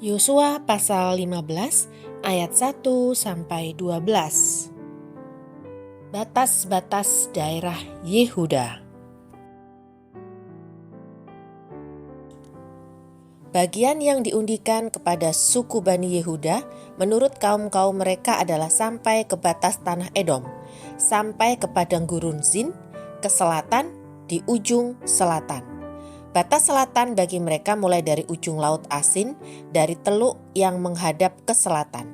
Yosua pasal 15 ayat 1 sampai 12. Batas-batas daerah Yehuda. Bagian yang diundikan kepada suku Bani Yehuda menurut kaum-kaum mereka adalah sampai ke batas tanah Edom, sampai ke padang gurun Zin, ke selatan di ujung selatan. Batas selatan bagi mereka mulai dari ujung laut Asin, dari teluk yang menghadap ke selatan.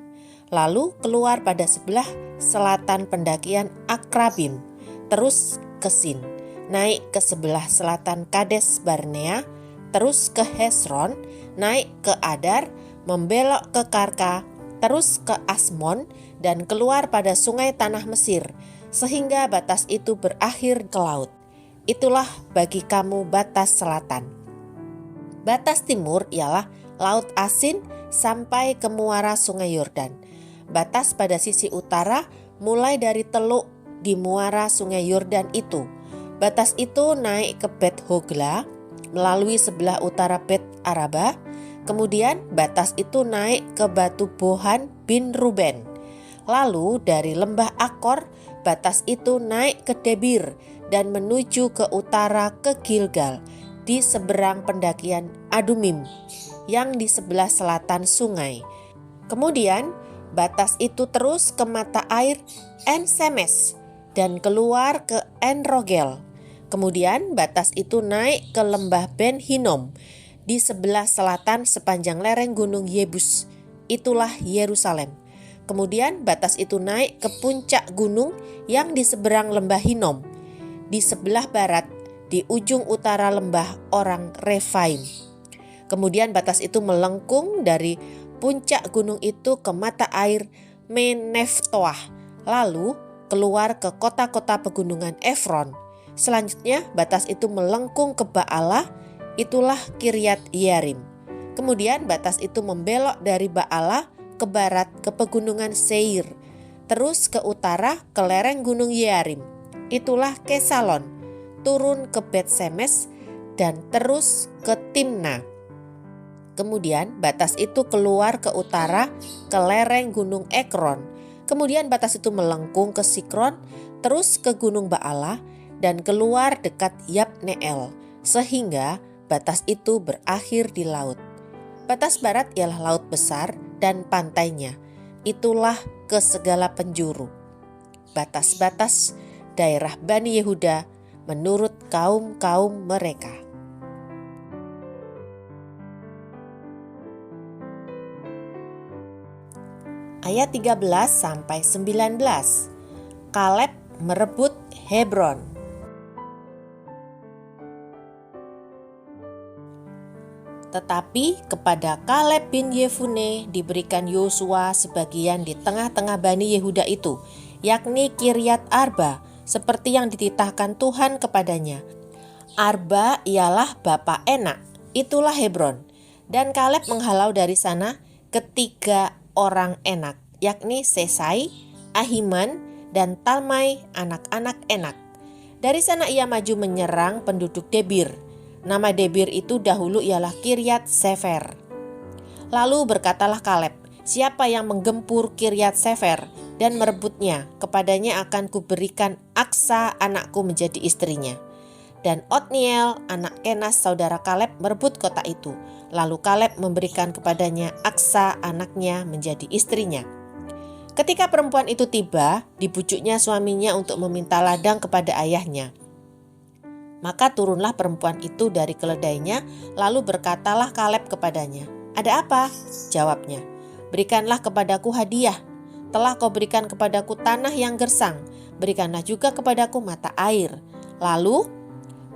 Lalu keluar pada sebelah selatan pendakian Akrabim, terus ke Sin, naik ke sebelah selatan Kades Barnea, terus ke Hesron, naik ke Adar, membelok ke Karka, terus ke Asmon, dan keluar pada sungai tanah Mesir, sehingga batas itu berakhir ke laut. Itulah bagi kamu batas selatan. Batas timur ialah Laut Asin sampai ke muara sungai Yordan. Batas pada sisi utara mulai dari teluk di muara sungai Yordan itu. Batas itu naik ke Bet Hogla melalui sebelah utara Bet Araba. Kemudian batas itu naik ke Batu Bohan bin Ruben. Lalu dari lembah Akor, batas itu naik ke Debir dan menuju ke utara ke Gilgal di seberang pendakian Adumim yang di sebelah selatan sungai. Kemudian batas itu terus ke mata air En Semes dan keluar ke En Rogel. Kemudian batas itu naik ke lembah Ben Hinom di sebelah selatan sepanjang lereng gunung Yebus. Itulah Yerusalem. Kemudian batas itu naik ke puncak gunung yang di seberang lembah Hinom, di sebelah barat, di ujung utara lembah orang Refaim. Kemudian batas itu melengkung dari puncak gunung itu ke mata air Meneftoah, lalu keluar ke kota-kota pegunungan Efron. Selanjutnya batas itu melengkung ke Baalah, itulah Kiryat Yearim. Kemudian batas itu membelok dari Baalah ke barat ke pegunungan Seir, terus ke utara ke lereng gunung Yearim, itulah Kesalon, turun ke Bet Semes dan terus ke Timna. Kemudian batas itu keluar ke utara ke lereng gunung Ekron. Kemudian batas itu melengkung ke Sikron, terus ke gunung Baalah dan keluar dekat Yabneel, sehingga batas itu berakhir di laut. Batas barat ialah laut besar dan pantainya. Itulah ke segala penjuru. Batas-batas daerah Bani Yehuda menurut kaum-kaum mereka. Ayat 13 sampai 19. Kaleb merebut Hebron. Tetapi kepada Kaleb bin Yefune diberikan Yosua sebagian di tengah-tengah Bani Yehuda itu, yakni Kiryat Arba, seperti yang dititahkan Tuhan kepadanya. Arba ialah bapa Enak, itulah Hebron. Dan Kaleb menghalau dari sana ketiga orang Enak, yakni Sesai, Ahiman, dan Talmai, anak-anak Enak. Dari sana ia maju menyerang penduduk Debir. Nama Debir itu dahulu ialah Kiryat Sefer. Lalu berkatalah Kaleb, siapa yang menggempur Kiryat Sefer dan merebutnya, kepadanya akan kuberikan Aksa anakku menjadi istrinya. Dan Otniel anak Kenas saudara Kaleb merebut kota itu. Lalu Kaleb memberikan kepadanya Aksa anaknya menjadi istrinya. Ketika perempuan itu tiba, dibujuknya suaminya untuk meminta ladang kepada ayahnya. Maka turunlah perempuan itu dari keledainya, lalu berkatalah Kaleb kepadanya, "Ada apa?" Jawabnya, "Berikanlah kepadaku hadiah. Telah kau berikan kepadaku tanah yang gersang, berikanlah juga kepadaku mata air." Lalu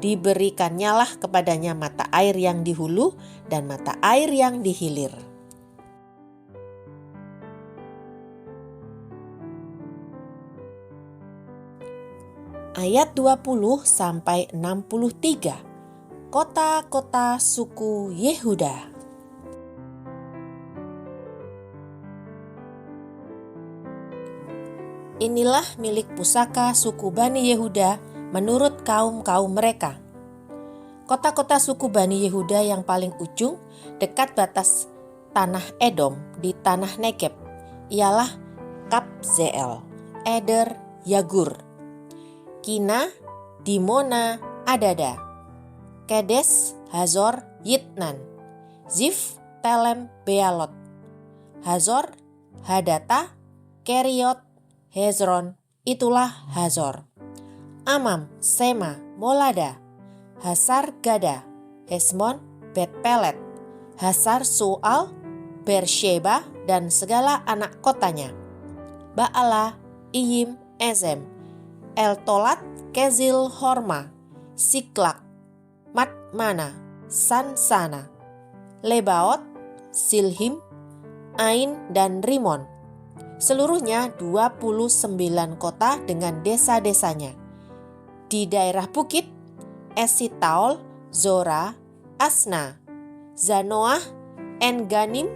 diberikannya kepadanya mata air yang di hulu dan mata air yang di hilir. Ayat 20 sampai 63. Kota-kota suku Yehuda. Inilah milik pusaka suku Bani Yehuda menurut kaum-kaum mereka. Kota-kota suku Bani Yehuda yang paling ujung dekat batas tanah Edom di tanah Negeb ialah Kabzeel, Eder, Yagur, Kina, Dimona, Adada, Kedes, Hazor, Yitnan, Zif, Telem, Bealot, Hazor, Hadata, Keriot, Hezron, itulah Hazor. Amam, Sema, Molada, Hasar Gada, Hesmon, Bet Pelet, Hasar Sual, Bersheba dan segala anak kotanya, Baala, Iyim, Ezem, Eltolat, Kezil, Horma, Siklak, Matmana, Sansana, Lebaot, Silhim, Ain dan Rimon. Seluruhnya 29 kota dengan desa-desanya. Di daerah bukit, Esitaol, Zora, Asna, Zanoah, Enganim,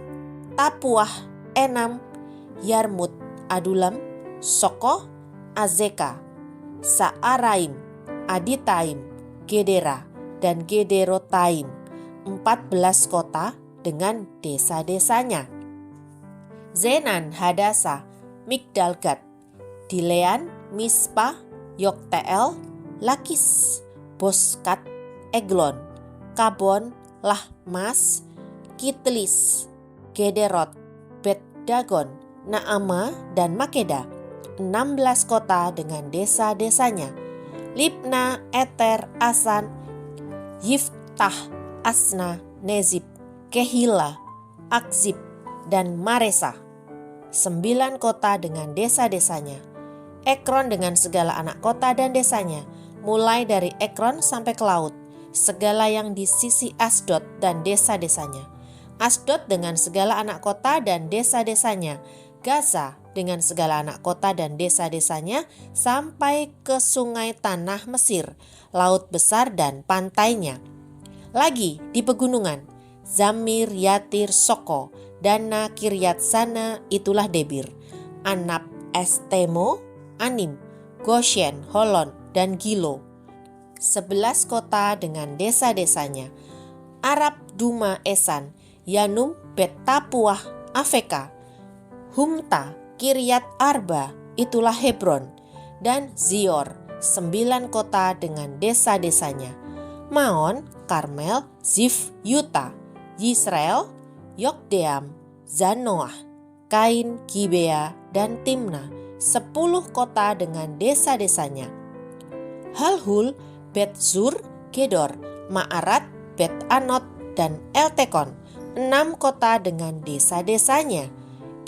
Tapuah, Enam, Yarmut, Adulam, Soko, Azeka, Saaraim, Aditaim, Gedera, dan Gederotaim, 14 kota dengan desa-desanya. Zenan, Hadasa, Migdalgad, Dilean, Mispa, Yokteel, Lakis, Boskat, Eglon, Kabon, Lahmas, Kitlis, Gederot, Bet-Dagon, Naama, dan Makeda, 16 kota dengan desa-desanya. Libna, Eter, Asan, Yiftah, Asna, Nezib, Kehila, Akzib, dan Maresa, 9 kota dengan desa-desanya. Ekron dengan segala anak kota dan desanya, mulai dari Ekron sampai ke laut, segala yang di sisi Asdod dan desa-desanya. Asdod dengan segala anak kota dan desa-desanya, Gaza dengan segala anak kota dan desa-desanya, sampai ke sungai tanah Mesir, laut besar dan pantainya. Lagi di pegunungan, Zamir, Yatir, Soko, Dana, Kiryat Sana, itulah Debir, Anab, Estemo, Anim, Goshen, Holon, dan Gilo, 11 kota dengan desa-desanya. Arab, Duma, Esan, Yanum, Bet Tapuah, Afeka, Humta, Kiryat Arba, itulah Hebron, dan Zior, 9 kota dengan desa-desanya. Maon, Karmel, Zif, Yuta, Yisrael, Yokdeam, Zanoah, Kain, Gibea, dan Timna, 10 kota dengan desa-desanya. Halhul, Bet-Zur, Gedor, Ma'arat, Bet-Anot, dan Eltekon, 6 kota dengan desa-desanya.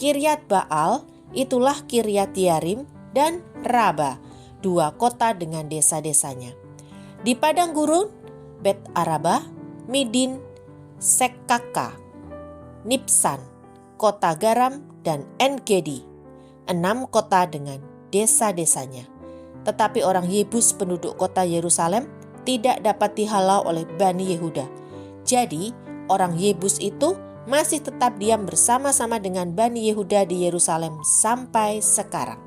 Kiryat Baal, itulah Kiryat Yarim, dan Raba, 2 kota dengan desa-desanya. Di padang gurun, Bet-Araba, Midin, Sekaka, Nipsan, kota garam, dan En-Gedi, 6 kota dengan desa-desanya. Tetapi orang Yebus penduduk kota Yerusalem tidak dapat dihalau oleh Bani Yehuda. Jadi orang Yebus itu masih tetap diam bersama-sama dengan Bani Yehuda di Yerusalem sampai sekarang.